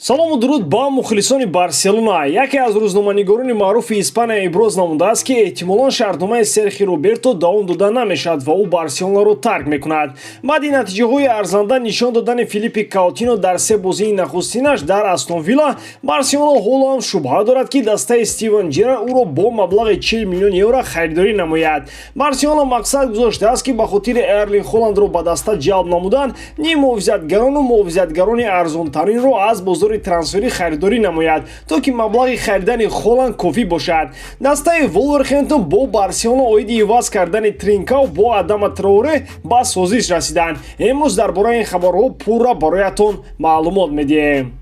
салому дуруд ба мухлисони Барселона. Яке аз рӯзноманигорони маъруфи Испания иброз намудааст ки эҳтимолан шаҳрномаи Серхи Роберто давом дода намешавад ва ӯ Барселонаро тарк мекунад. баъди натиҷаҳои арзанда нишон додани Филиппи Коутино дар се бозии нахустинаш дар Астон Вилла, Барселона ҳоло ҳам шубҳа дорад ки дастаи Стивен Джеррард ӯро бо маблағи 40 миллион евро харидорӣ намояд. Барселона мақсад гузоштааст ки ба хотири Эрлинг Холандро ба даста ҷалб намудан, ним муовизатгарону муовизатгарони арзонтаринро аз бозори трансферӣ харидорӣ намояд, то ки маблағи харидани Холанд кофӣ бошад. Дастаи Волверхэмптон бо Барселона оиди иваз кардани Тринкау бо Адама Траоре ба созиш расиданд. Имрӯз дар бораи ин хабарҳо пурра бароятон маълумот медиҳем.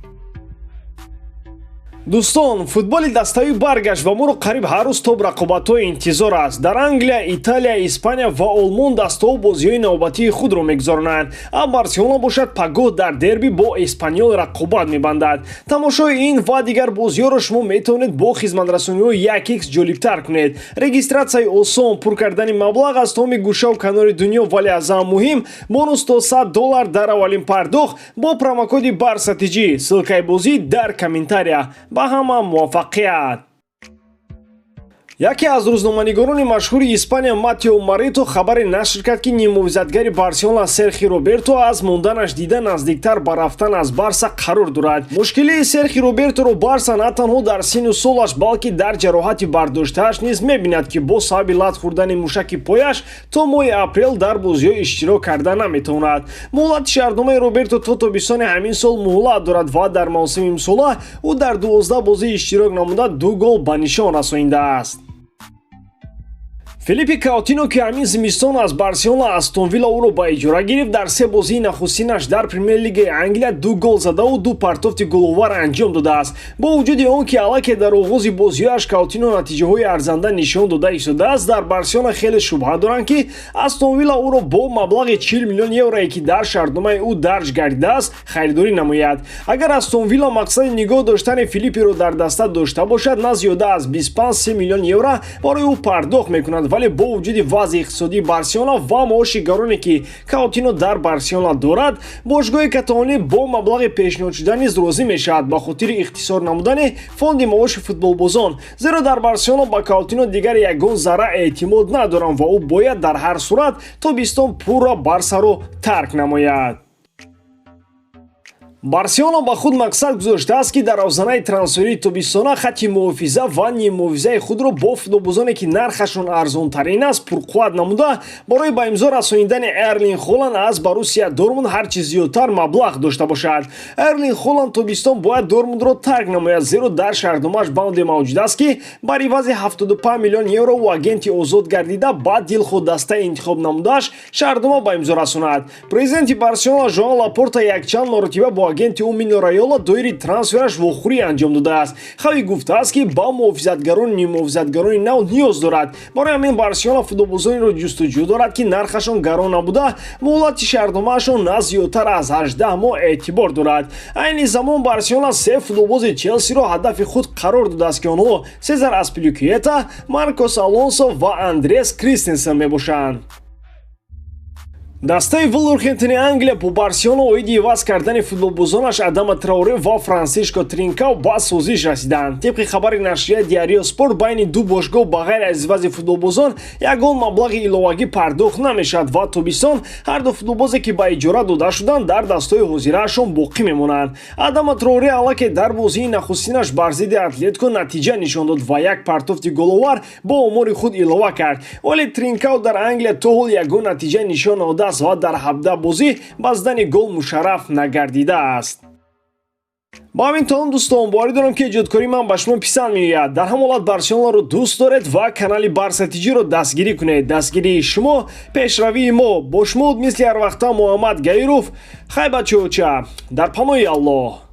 дӯстон, футболи дастави баргашт ва моро қариб ҳар рӯз тоб рақобатҳои интизор аст. Дар Англия, Италия, Испания ва Олмон дастаҳо бозиҳои навбатии худро мегузаронанд. А Барселона бошад пагоҳ дар дерби бо Эспаньол рақобат мебандад. Тамошои ин ва дигар бозиҳоро шумо метавонед бо хизматрасониҳои 1x ҷолибтар кунед. Регистратсияи осон, пур кардани маблағ аз тамоми гӯшаву канори дунё, вале аз ҳам муҳим, бонус то $100 дар аввалин пардохт бо промокоди барсатиҷӣ. ссилкаи бозӣ дар комментария. ба ҳама муваффақият. яке аз рӯзноманигорони машҳури Испания Матео Марето хабаре нашр кард ки нимувизатгари Барселона Серхи Роберто аз монданаш дида наздиктар ба рафтан аз Барса қарор дорад. мушкилии Серхи Роберторо Барса на танҳо дар сину солаш, балки дар ҷароҳати бардоштааш низ мебинад ки бо сабаби лат хӯрдани мушаки пояш то моҳи апрел дар бозиҳо иштирок карда наметавонад. муҳлати шаҳрномаи Роберто то тобистони ҳамин сол муҳлат дорад ва дар мавсими имсола ӯ дар 12 бозӣ иштирок намуда 2 гол ба нишон расонидааст. Филиппи Коутино ки ҳамин зимистон аз Барселона Астон Вилла ӯро ба иҷора гирифт, дар се бозии нахустинаш дар Премер-лигаи Англия 2 гол задаву 2 партофти головар анҷом додааст. Бо вуҷуди он ки аллакай дар оғози бозиҳояш Коутино натиҷаҳои арзанда нишон дода истодааст, дар Барселона хеле шубҳа доранд ки Астон Вилла ӯро бо маблағи 40 миллион еврое ки дар шаҳрномаи ӯ дарҷ гардидааст, харидорӣ намояд. Агар Астон Вилла мақсади нигоҳ доштани Филиппиро дар даста дошта бошад, на зиёда аз 25-30 миллион евро барои ӯ пардохт мекунад, вале бо вуҷуди вазъи иқтисодии Барселона ва маоши гароне ки Коутино дар Барселона дорад, бошгоҳи каталонӣ бо маблағи пешниҳодшуда низ розӣ мешавад ба хотири ихтисор намудани фонди маоши футболбозон. зеро дар Барселона ба Коутино дигар ягон зарра эътимод надоранд ва ӯ бояд дар ҳар сурат тобистон пурра Барсаро тарк намояд. Барселона ба худ мақсад гузоштааст ки дар авзанаи трансферии тобистона хати муҳофиза ва ниммуҳофизаи худро бо футболбозоне ки нархашон арзонтарин аст пурқувват намуда, барои ба имзо расонидани Эрлинг Холанд аз Боруссия Дормунд ҳарчи зиёдтар маблағ дошта бошад. Эрлинг Холанд тобистон бояд Дормундро тарк намояд, зеро дар шаҳрномааш банде мавҷуд аст ки бар ивази 75 миллион евро ӯ агенти озод гардида ба дилхоҳ дастаи интихоб намудааш шаҳрнома ба имзо расонад. Президенти Барселона Жоан Лапорта якчанд маротиба бо агенти Умино Раёла доири трансфераш вохӯрӣ анҷом додааст. Хави гуфтааст ки ба муҳофизатгарони ниммуҳофизатгарони нав ниёз дорад. барои ҳамин Барселона футболбозонеро ҷустуҷӯ дорад ки нархашон гарон набуда, муҳлати шаҳрномаашон на зиёдтар аз 18 моҳ эътибор дорад. айни замон Барселона се футболбози Челсиро ҳадафи худ қарор додааст ки онҳо Сезар Аспиликуэта, Маркос Алонсо ва Андрес Кристенсен мебошанд. дастаи Волверхэмптони Англия бо Барселона оиди иваз кардани футболбозонаш Адама Траоре ва Франсишко Тринкау ба созиш расиданд. тибқи хабари нашрияи Диарио Спорт, байни ду бошгоҳ ба ғайр аз ивази футболбозон ягон маблағи иловагӣ пардохт намешавад ва тобистон ҳар ду футболбозе ки ба иҷора дода шуданд дар дастаҳои ҳозираашон боқӣ мемонанд. Адама Траоре аллакай дар бозии нахустинаш бар зидди Атлетико натиҷа нишон дод ва як партофти головар бо омори худ илова кард, вале Тринкау дар Англия то ҳол ягон натиҷа нишон надодааст ва дар 17 бозӣ ба задани гол мушарраф нагардидааст. ба ҳамин том дӯстон, боварӣ дорам ки эҷодкории ман ба шумо писанд меояд. дар ҳам ҳолат Барселонаро дӯст доред ва канали барсатиҷиро дастгирӣ кунед. дастгирии шумо пешравии мо. бо шумо мисли ҳар вақта Муҳаммад Гаиров. хай бачаҳоча, дар паноҳи Аллоҳ.